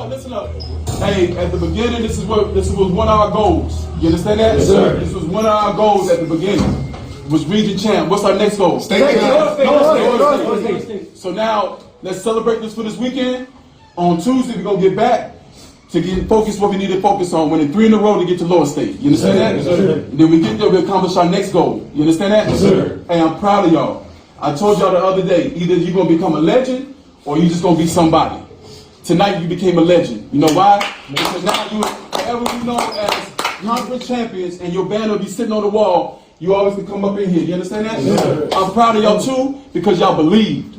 Listen up. Hey, at the beginning, this was one of our goals. You understand that? Yes, sir. This was one of our goals at the beginning. Was region champ. What's our next goal? State. So now, let's celebrate this for this weekend. On Tuesday, we're going to get back to get focused what we need to focus on. Winning 3 in a row to get to lower state. You understand that? Yes, sir. And then we get there, we accomplish our next goal. You understand that? Yes, sir. Hey, I'm proud of y'all. I told y'all the other day, either you're going to become a legend or you're just going to be somebody. Tonight you became a legend. You know why? Because now you forever be known as conference champions, and your banner will be sitting on the wall. You always can come up in here. You understand that? Yes, sir. I'm proud of y'all too because y'all believed.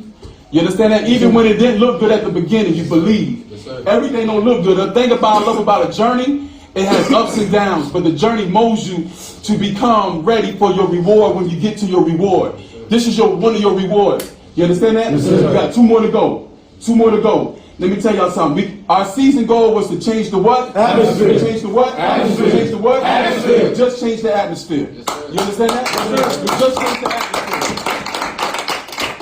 You understand that? Even when it didn't look good at the beginning, you believed. Yes, sir. Everything don't look good. The thing I love about a journey, it has ups and downs, but the journey molds you to become ready for your reward when you get to your reward. This is one of your rewards. You understand that? Yes, sir. We got 2 more to go. 2 more to go. Let me tell y'all something. Our season goal was to change the what? Atmosphere. Change the what? Atmosphere. Change the what? Atmosphere. Just change the atmosphere. Yes, sir. You understand that? Yes, we just changed the atmosphere.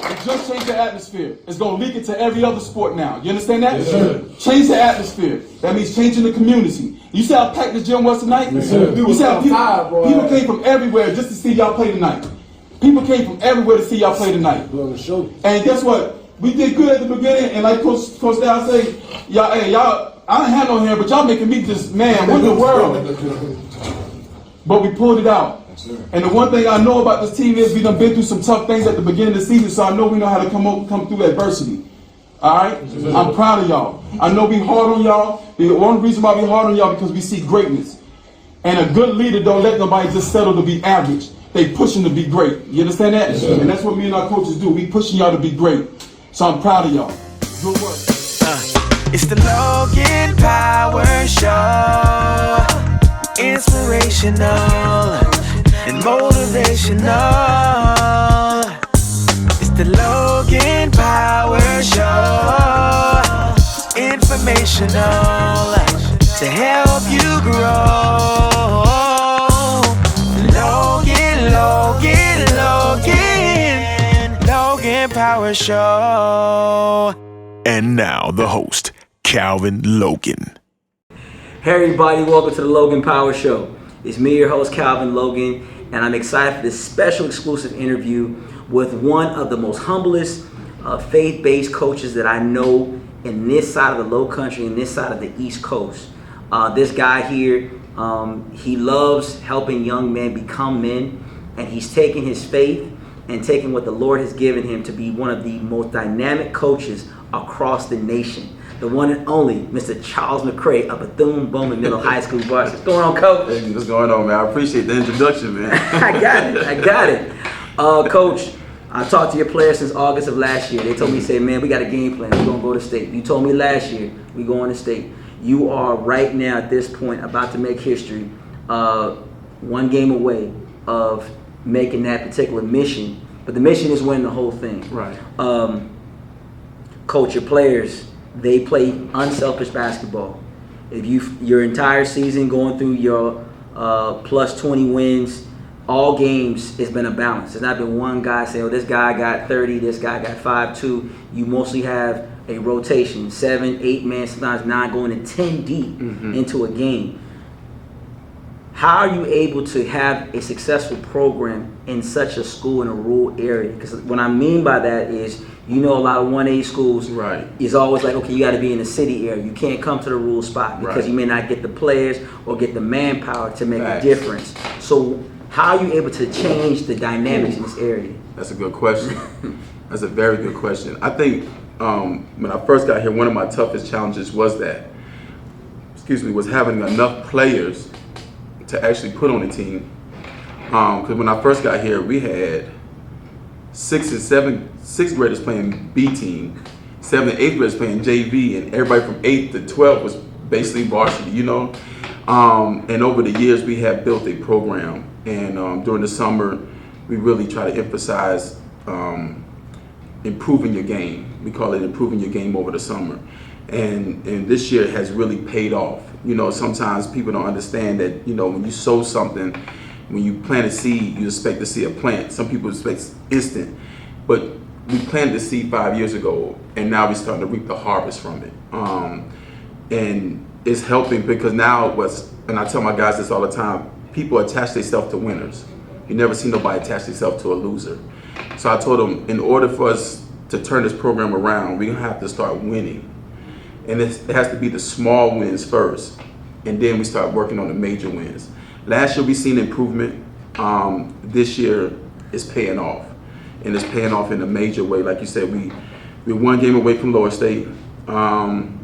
We just changed the atmosphere. It's going to leak into every other sport now. You understand that? Yes, sir. Change the atmosphere. That means changing the community. You see how packed the gym was tonight? Yes, sir. You see how people came from everywhere just to see y'all play tonight. People came from everywhere to see y'all play tonight. And guess what? We did good at the beginning, and like Coach Dale say, y'all, I didn't have no hair, but y'all making me just, man, what in the world? But we pulled it out. And the one thing I know about this team is we done been through some tough things at the beginning of the season, so I know we know how to come through adversity. All right? I'm proud of y'all. I know we hard on y'all. The one reason why we hard on y'all because we see greatness. And a good leader don't let nobody just settle to be average. They pushing to be great. You understand that? Yes, and that's what me and our coaches do. We pushing y'all to be great. So I'm proud of y'all. Good work. It's the Logan Power Show. Inspirational and motivational. It's the Logan Power Show. Informational to help you grow. Logan Power Show. And now the host, Calvin Logan. Hey everybody, welcome to the Logan Power Show. It's me, your host, Calvin Logan, and I'm excited for this special exclusive interview with one of the most humblest faith-based coaches that I know in this side of the low country and this side of the East Coast. This guy here, he loves helping young men become men, and he's taken his faith and taking what the Lord has given him to be one of the most dynamic coaches across the nation. The one and only Mr. Charles McCray of Bethune Bowman Middle High School varsity. What's going on, Coach? Hey, what's going on, man? I appreciate the introduction, man. I got it. Coach, I talked to your players since August of last year. They told me, say, man, we got a game plan. We're going to go to state. You told me last year, we're going to state. You are right now at this point about to make history, one game away of making that particular mission. But the mission is winning the whole thing. Right. Coach, your players, they play unselfish basketball. If your entire season going through your plus 20 wins, all games, it's been a balance. There's not been one guy say, oh, this guy got 30, this guy got 5-2. You mostly have a rotation, 7, 8 man, sometimes 9, going to 10 deep into a game. How are you able to have a successful program in such a school in a rural area? Because what I mean by that is, you know, a lot of 1A schools is always like, okay, you got to be in the city area. You can't come to the rural spot because you may not get the players or get the manpower to make a difference. So how are you able to change the dynamics in this area? That's a good question. That's a very good question. I think when I first got here, one of my toughest challenges was was having enough players to actually put on a team. Because when I first got here, we had 6th and 7th graders playing B team, 7th and 8th graders playing JV, and everybody from 8th to 12th was basically varsity, you know. And over the years, we have built a program, and during the summer, we really try to emphasize improving your game. We call it improving your game over the summer, and this year has really paid off. You know, sometimes people don't understand that, you know, when you sow something, when you plant a seed, you expect to see a plant. Some people expect instant. But we planted the seed 5 years ago, and now we're starting to reap the harvest from it. And it's helping because now and I tell my guys this all the time, people attach themselves to winners. You never see nobody attach themselves to a loser. So I told them, in order for us to turn this program around, we're gonna have to start winning. And it has to be the small wins first, and then we start working on the major wins. Last year we seen improvement. This year it's paying off, and it's paying off in a major way. Like you said, we're one game away from Lower State, and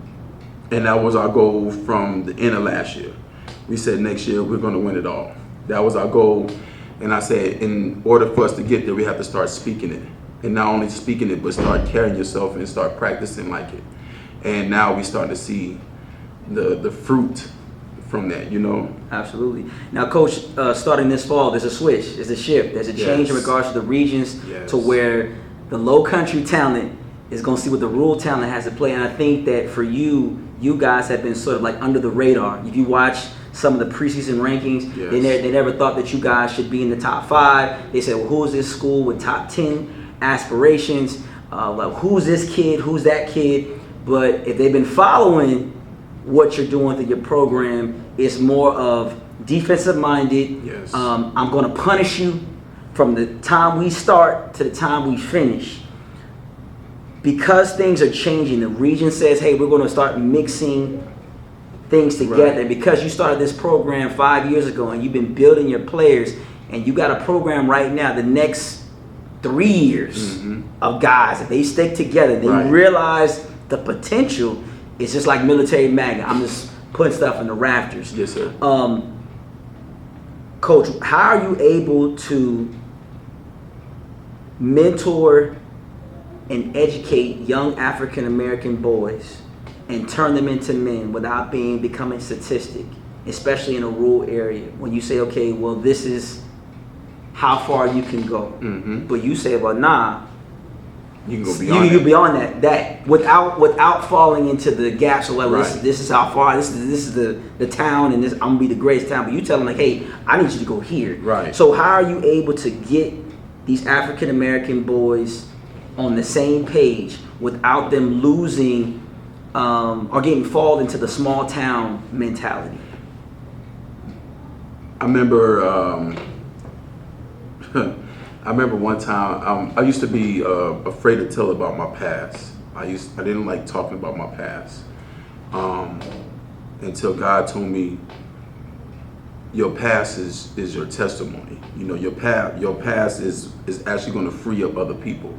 that was our goal from the end of last year. We said next year we're gonna win it all. That was our goal. And I said, in order for us to get there, we have to start speaking it. And not only speaking it, but start carrying yourself and start practicing like it. And now we start to see the fruit from that, you know? Absolutely. Now, Coach, starting this fall, there's a switch, there's a shift, there's a change in regards to the regions to where the low country talent is going to see what the rural talent has to play. And I think that for you guys have been sort of like under the radar. If you watch some of the preseason rankings, they never thought that you guys should be in the top 5. They said, well, who is this school with top 10 aspirations? Like, who's this kid? Who's that kid? But if they've been following what you're doing through your program, it's more of defensive minded. Yes. I'm going to punish you from the time we start to the time we finish. Because things are changing, the region says, hey, we're going to start mixing things together. Right. Because you started this program 5 years ago and you've been building your players, and you got a program right now, the next 3 years of guys, if they stick together, they realize the potential. It's just like military magnet. I'm just putting stuff in the rafters. Yes, sir. Coach, how are you able to mentor and educate young African American boys and turn them into men without becoming a statistic, especially in a rural area? When you say, okay, well, this is how far you can go, but you say, well, nah, you can go beyond. You can go beyond that without falling into the gaps of, well, this is how far, this is the town, and this, I'm gonna be the greatest town. But you tell them, like, hey, I need you to go here. Right. So how are you able to get these African American boys on the same page without them losing or getting fall into the small town mentality? I remember one time, I used to be afraid to tell about my past. I didn't like talking about my past until God told me, your past is your testimony. You know, your past is actually going to free up other people.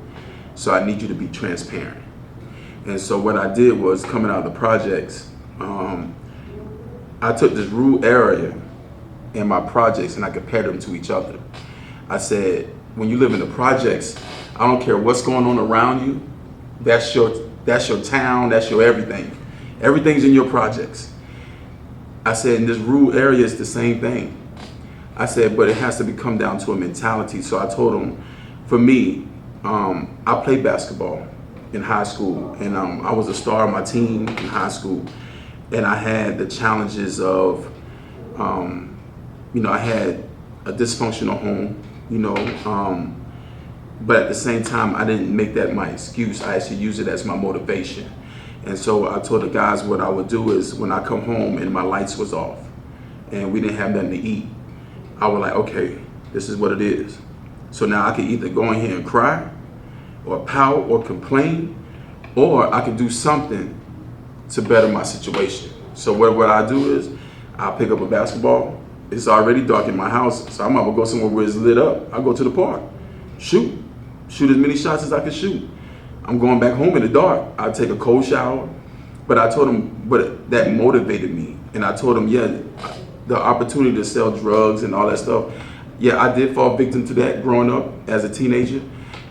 So I need you to be transparent. And so what I did was, coming out of the projects, I took this rural area and my projects and I compared them to each other. I said, when you live in the projects, I don't care what's going on around you. That's your town, that's your everything. Everything's in your projects. I said, in this rural area, it's the same thing. I said, but it has to come down to a mentality. So I told them, for me, I played basketball in high school, and I was a star on my team in high school, and I had the challenges of, I had a dysfunctional home, but at the same time, I didn't make that my excuse. I actually used it as my motivation. And so I told the guys, what I would do is, when I come home and my lights was off and we didn't have nothing to eat, I was like, okay, this is what it is. So now I could either go in here and cry or pout or complain, or I could do something to better my situation. So what I do is, I'll pick up a basketball. It's already dark in my house, so I'm gonna go somewhere where it's lit up. I go to the park, shoot as many shots as I can shoot. I'm going back home in the dark. I take a cold shower. But I told him, but that motivated me. And I told him, yeah, the opportunity to sell drugs and all that stuff, yeah, I did fall victim to that growing up as a teenager.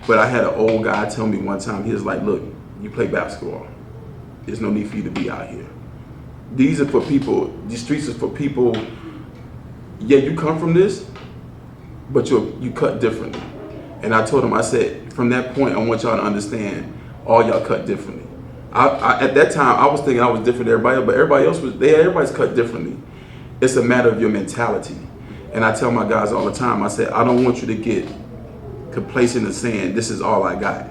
But I had an old guy tell me one time, he was like, look, you play basketball. There's no need for you to be out here. These are for people, these streets are for people, yeah, you come from this, but you cut differently. And I told him, I said, from that point, I want y'all to understand, all y'all cut differently. At that time, I was thinking I was different than everybody else, but everybody's cut differently. It's a matter of your mentality. And I tell my guys all the time, I said, I don't want you to get complacent in saying, this is all I got.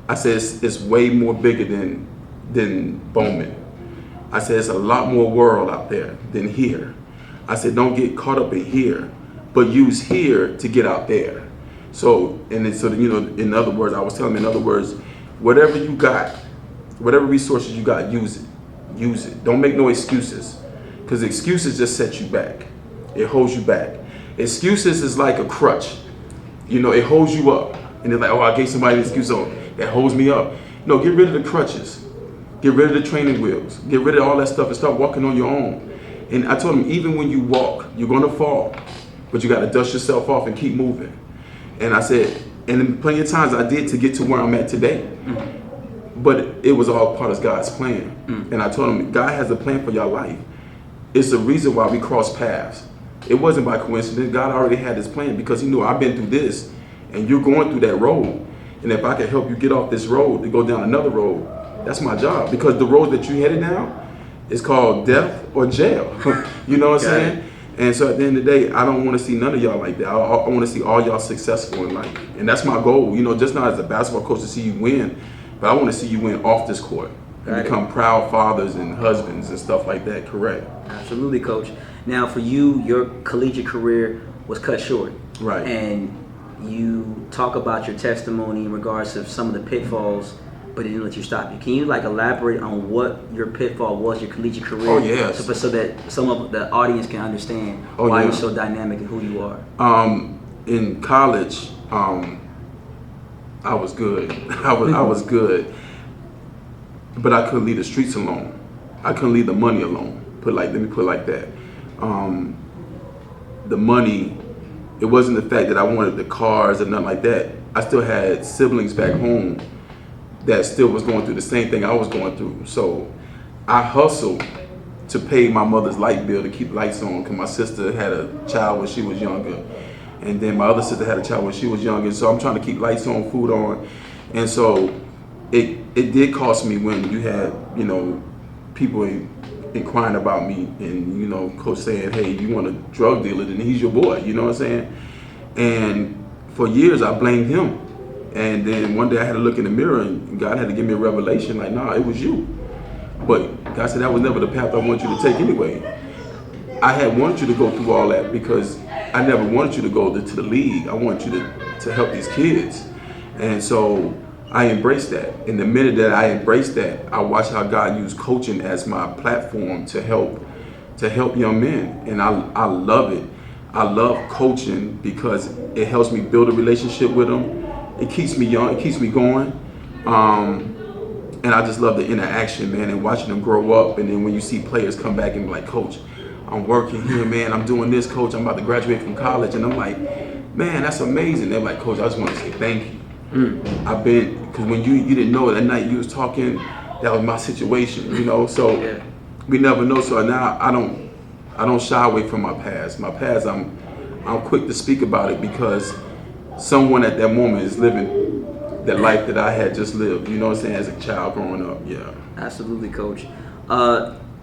I said, it's way more bigger than Bowman. I said, it's a lot more world out there than here. I said, don't get caught up in here, but use here to get out there. So in other words, I was telling him, in other words, whatever you got, whatever resources you got, use it. Use it. Don't make no excuses, because excuses just set you back. It holds you back. Excuses is like a crutch. It holds you up. And they're like, oh, I gave somebody an excuse that holds me up. No, get rid of the crutches. Get rid of the training wheels. Get rid of all that stuff and start walking on your own. And I told him, even when you walk, you're going to fall, but you got to dust yourself off and keep moving. And I said, and plenty of times I did to get to where I'm at today. Mm-hmm. But it was all part of God's plan. Mm-hmm. And I told him, God has a plan for your life. It's the reason why we cross paths. It wasn't by coincidence. God already had his plan, because he knew I've been through this and you're going through that road. And if I can help you get off this road to go down another road, that's my job. Because the road that you headed down is called death or jail. You know what I'm saying? And so at the end of the day, I don't want to see none of y'all like that. I want to see all y'all successful in life. And that's my goal, just not as a basketball coach to see you win, but I want to see you win off this court and become proud fathers and husbands and stuff like that, correct? Absolutely, Coach. Now, for you, your collegiate career was cut short. Right. And you talk about your testimony in regards to some of the pitfalls, but it didn't let you stop you. Can you elaborate on what your pitfall was, your collegiate career? Oh, yes. So that some of the audience can understand why you're so dynamic and who you are. In college, I was good. I was good, but I couldn't leave the streets alone. I couldn't leave the money alone. Let me put it like that. The money, it wasn't the fact that I wanted the cars and nothing like that. I still had siblings back home that still was going through the same thing I was going through. So I hustled to pay my mother's light bill to keep lights on, because my sister had a child when she was younger. And then my other sister had a child when she was younger. So I'm trying to keep lights on, food on. And so it did cost me when you had, people inquiring about me and, coach saying, hey, you want a drug dealer, then he's your boy, you know what I'm saying? And for years I blamed him. And then one day I had to look in the mirror and God had to give me a revelation, like, nah, it was you. But God said that was never the path I want you to take anyway. I had wanted you to go through all that because I never wanted you to go to the league. I want you to help these kids. And so I embraced that. And the minute that I embraced that, I watched how God used coaching as my platform to help young men. And I love it. I love coaching because it helps me build a relationship with them. It keeps me young, it keeps me going. And I just love the interaction, man, and watching them grow up. And then when you see players come back and be like, Coach, I'm working here, man, I'm doing this, Coach, I'm about to graduate from college. And I'm like, man, that's amazing. They're like, Coach, I just want to say thank you. Because when you didn't know that night you was talking, that was my situation, so we never know. So now I don't shy away from my past. My past, I'm quick to speak about it because someone at that moment is living the life that I had just lived, as a child growing up, yeah. Absolutely, Coach.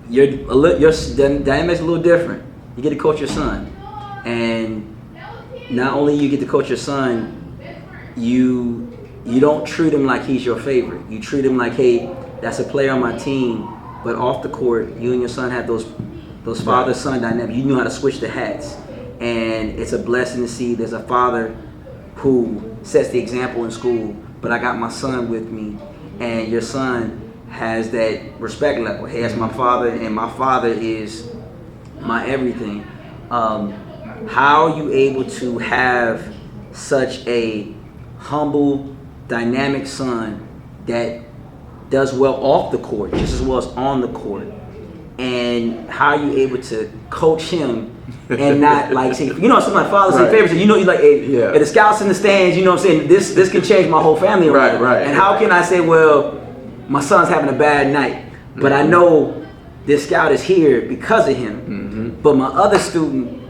Your dynamic's a little different. You get to coach your son. And not only you get to coach your son, you don't treat him like he's your favorite. You treat him like, hey, that's a player on my team, but off the court, you and your son have those father-son dynamics. You know how to switch the hats. And it's a blessing to see there's a father who sets the example in school, but I got my son with me, and your son has that respect level. Hey, that's my father, and my father is my everything. How are you able to have such a humble, dynamic son that does well off the court just as well as on the court? And how are you able to coach him and not say, some of my fathers say favorites, you like, hey, if the scouts in the stands, what I'm saying, this can change my whole family around. And how can I say, well, my son's having a bad night, but I know this scout is here because of him. But my other student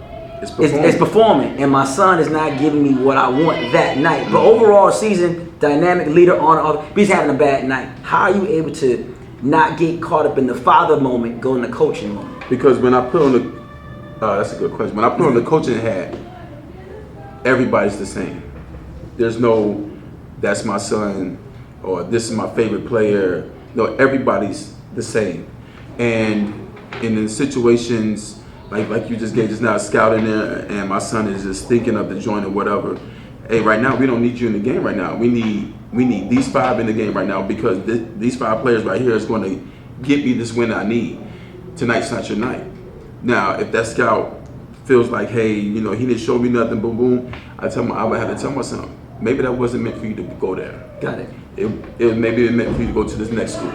It's performing, and my son is not giving me what I want that night. But overall season, dynamic leader on, but he's having a bad night. How are you able to not get caught up in the father moment, go in the coaching moment? Because when I put on the, that's a good question. When I put on the coaching hat, everybody's the same. There's no, that's my son, or this is my favorite player. No, everybody's the same. And in the situations, like you just gave just now, scouting there, and my son is just thinking of the joint or whatever. Hey, right now we don't need you in the game right now. We need these 5 in the game right now, because these 5 players right here is going to get me this win I need. Tonight's not your night. Now, if that scout feels like, hey, you know, he didn't show me nothing, boom, boom, I would have to tell my son, maybe that wasn't meant for you to go there. Got it. Maybe it meant for you to go to this next school,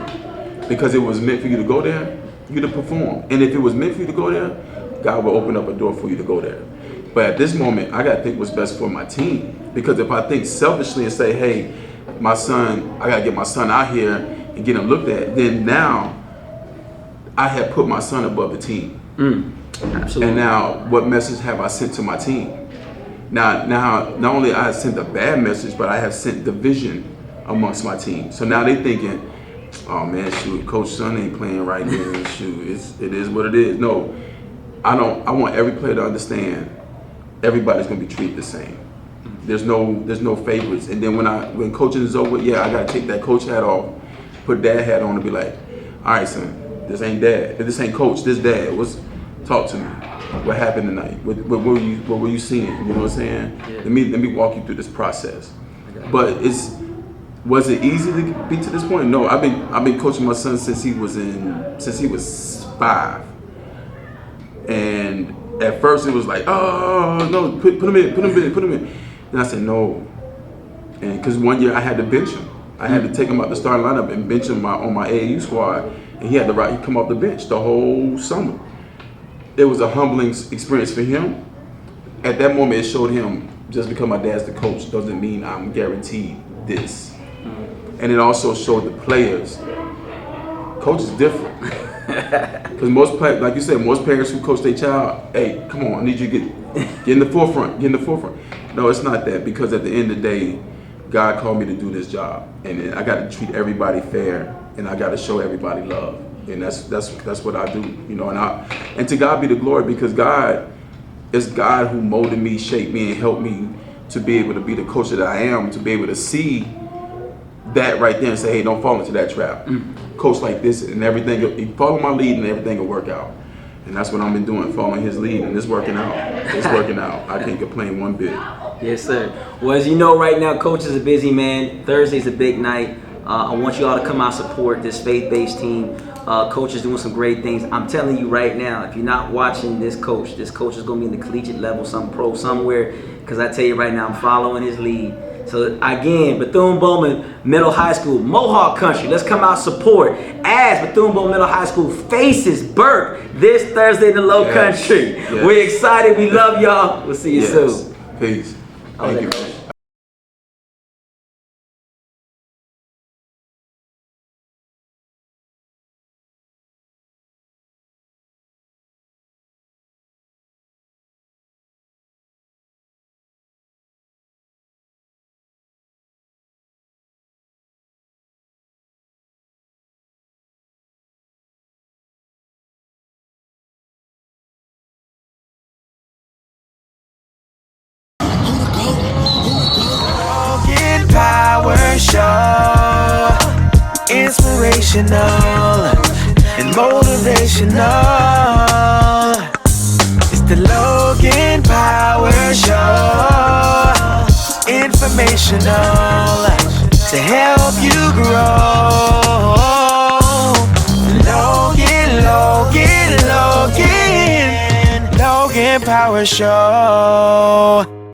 because it was meant for you to go there, you to perform. And if it was meant for you to go there, God will open up a door for you to go there. But at this moment, I got to think what's best for my team. Because if I think selfishly and say, hey, my son, I got to get my son out here and get him looked at, then now I have put my son above the team. Absolutely. And now what message have I sent to my team? Now, not only I have sent a bad message, but I have sent division amongst my team. So now they thinking, oh man, shoot, Coach Son ain't playing right now. Shoot, it is what it is. No, I want every player to understand everybody's gonna be treated the same. There's no favorites. And then when coaching is over, yeah, I gotta take that coach hat off, put dad hat on, and be like, all right, son, this ain't dad, this ain't coach, this dad. Talk to me. What happened tonight? What were you seeing? You know what I'm saying? Yeah. Let me walk you through this process. But was it easy to be to this point? No, I've been coaching my son since he was 5. And at first it was like, oh no, put him in. And I said no, and because one year I had to bench him. I had to take him out the starting lineup and bench him on my AAU squad, and he come off the bench the whole summer. It was a humbling experience for him. At that moment, it showed him just because my dad's the coach doesn't mean I'm guaranteed this. And it also showed the players, coach is different. Because like you said, most parents who coach their child, hey, come on, I need you to get in the forefront, No, it's not that, because at the end of the day, God called me to do this job, and I got to treat everybody fair, and I got to show everybody love, and that's what I do, you know. And to God be the glory, because it's God who molded me, shaped me, and helped me to be able to be the coach that I am, to be able to see that right there and say, hey, don't fall into that trap. Coach like this, and everything, you follow my lead and everything will work out. And that's what I've been doing, following his lead, and it's working out. It's working out. I can't complain one bit. Yes, sir. Well, as you know, right now, Coach is a busy man. Thursday's a big night. I want you all to come out support this faith-based team. Coach is doing some great things. I'm telling you right now, if you're not watching this coach is going to be in the collegiate level, some pro somewhere, because I tell you right now, I'm following his lead. So again, Bethune-Bowman Middle High School, Mohawk Country. Let's come out support as Bethune-Bowman Middle High School faces Burke this Thursday in the Low Country. Yes. We're excited. We love y'all. We'll see you soon. Peace. Thank you. Logan Power Show. Inspirational and motivational. It's the Logan Power Show. Informational to help you grow. Logan Power Show.